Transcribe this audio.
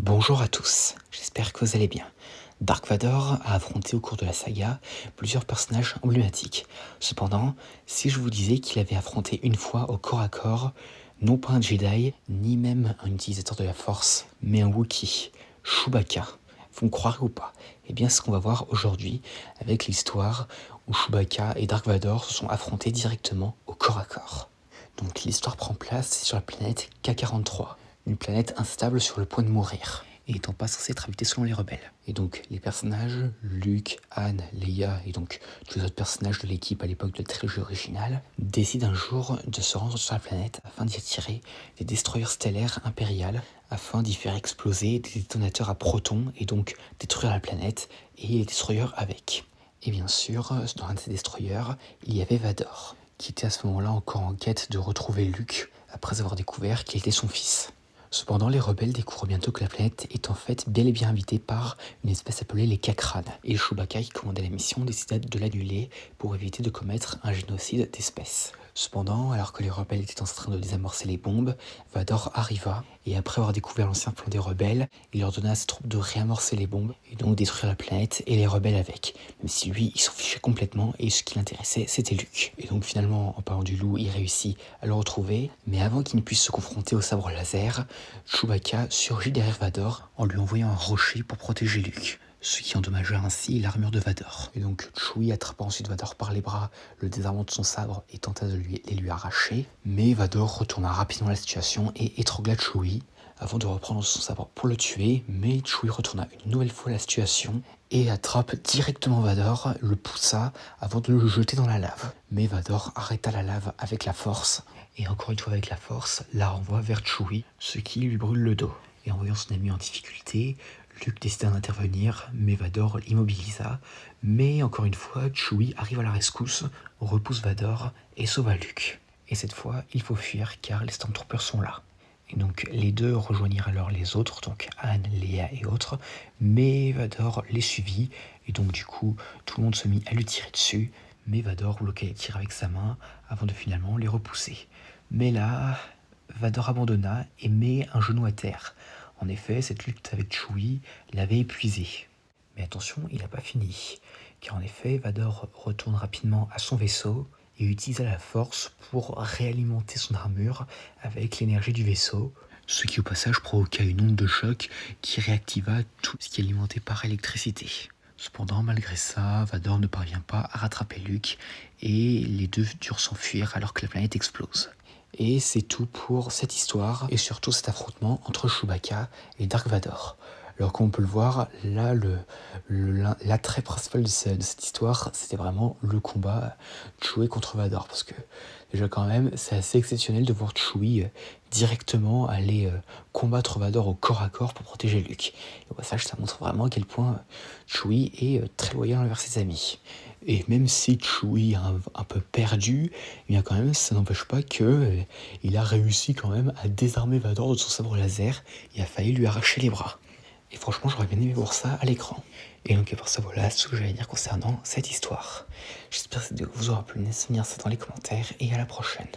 Bonjour à tous, j'espère que vous allez bien. Dark Vador a affronté au cours de la saga plusieurs personnages emblématiques. Cependant, si je vous disais qu'il avait affronté une fois au corps à corps, non pas un Jedi, ni même un utilisateur de la Force, mais un Wookiee, Chewbacca, vous me croirez ou pas? Eh bien, c'est ce qu'on va voir aujourd'hui avec l'histoire où Chewbacca et Dark Vador se sont affrontés directement au corps à corps. Donc l'histoire prend place sur la planète K-43, une planète instable sur le point de mourir, et étant pas censée être habitée selon les rebelles. Et donc les personnages, Luke, Han, Leia et donc tous les autres personnages de l'équipe à l'époque de la trilogie originale, décident un jour de se rendre sur la planète afin d'y attirer des destroyers stellaires impériales, afin d'y faire exploser des détonateurs à protons et donc détruire la planète et les destroyers avec. Et bien sûr, dans un de ces destroyers, il y avait Vador, qui était à ce moment-là encore en quête de retrouver Luke, après avoir découvert qu'il était son fils. Cependant, les rebelles découvrent bientôt que la planète est en fait bel et bien habitée par une espèce appelée les Kakrans. Et Chewbacca, qui commandait la mission, décida de l'annuler pour éviter de commettre un génocide d'espèces. Cependant, alors que les rebelles étaient en train de désamorcer les bombes, Vador arriva, et après avoir découvert l'ancien plan des rebelles, il leur donna à ses troupes de réamorcer les bombes, et donc détruire la planète et les rebelles avec. Même si lui, il s'en fichait complètement, et ce qui l'intéressait, c'était Luke. Et donc finalement, en parlant du loup, il réussit à le retrouver, mais avant qu'il ne puisse se confronter au sabre laser, Chewbacca surgit derrière Vador en lui envoyant un rocher pour protéger Luke, ce qui endommagea ainsi l'armure de Vador. Et donc Chewie attrapa ensuite Vador par les bras, le désarmant de son sabre et tenta de les lui arracher, mais Vador retourna rapidement la situation et étrangla Chewie avant de reprendre son sabre pour le tuer, mais Chewie retourna une nouvelle fois la situation et attrape directement Vador, le poussa avant de le jeter dans la lave. Mais Vador arrêta la lave avec la force, et encore une fois avec la force, la renvoie vers Chewie, ce qui lui brûle le dos. Et en voyant son ami en difficulté, Luke décida d'intervenir, mais Vador l'immobilisa. Mais encore une fois, Chewie arrive à la rescousse, repousse Vador et sauva Luke. Et cette fois, il faut fuir car les Stormtroopers sont là. Et donc les deux rejoignirent alors les autres, donc Han, Leia et autres, mais Vador les suivit, et donc du coup tout le monde se mit à lui tirer dessus, mais Vador bloqua les tirs avec sa main avant de finalement les repousser. Mais là, Vador abandonna et met un genou à terre. En effet, cette lutte avec Chewie l'avait épuisé. Mais attention, il n'a pas fini, car en effet, Vador retourne rapidement à son vaisseau et utilisa la force pour réalimenter son armure avec l'énergie du vaisseau, ce qui au passage provoqua une onde de choc qui réactiva tout ce qui est alimenté par électricité. Cependant, malgré ça, Vador ne parvient pas à rattraper Luke et les deux durent s'enfuir alors que la planète explose. Et c'est tout pour cette histoire et surtout cet affrontement entre Chewbacca et Dark Vador. Alors comme on peut le voir, là, l'attrait principal de cette histoire, c'était vraiment le combat Chewie contre Vador. Parce que déjà quand même, c'est assez exceptionnel de voir Chewie directement aller combattre Vador au corps à corps pour protéger Luke. Et au passage, ça montre vraiment à quel point Chewie est très loyal envers ses amis. Et même si Chewie est un peu perdu, eh bien quand même, ça n'empêche pas que il a réussi quand même à désarmer Vador de son sabre laser et a failli lui arracher les bras. Et franchement, j'aurais bien aimé voir ça à l'écran. Et donc, pour ça, voilà ce que j'allais dire concernant cette histoire. J'espère que ça vous aura plu. Laissez-moi ça dans les commentaires et à la prochaine.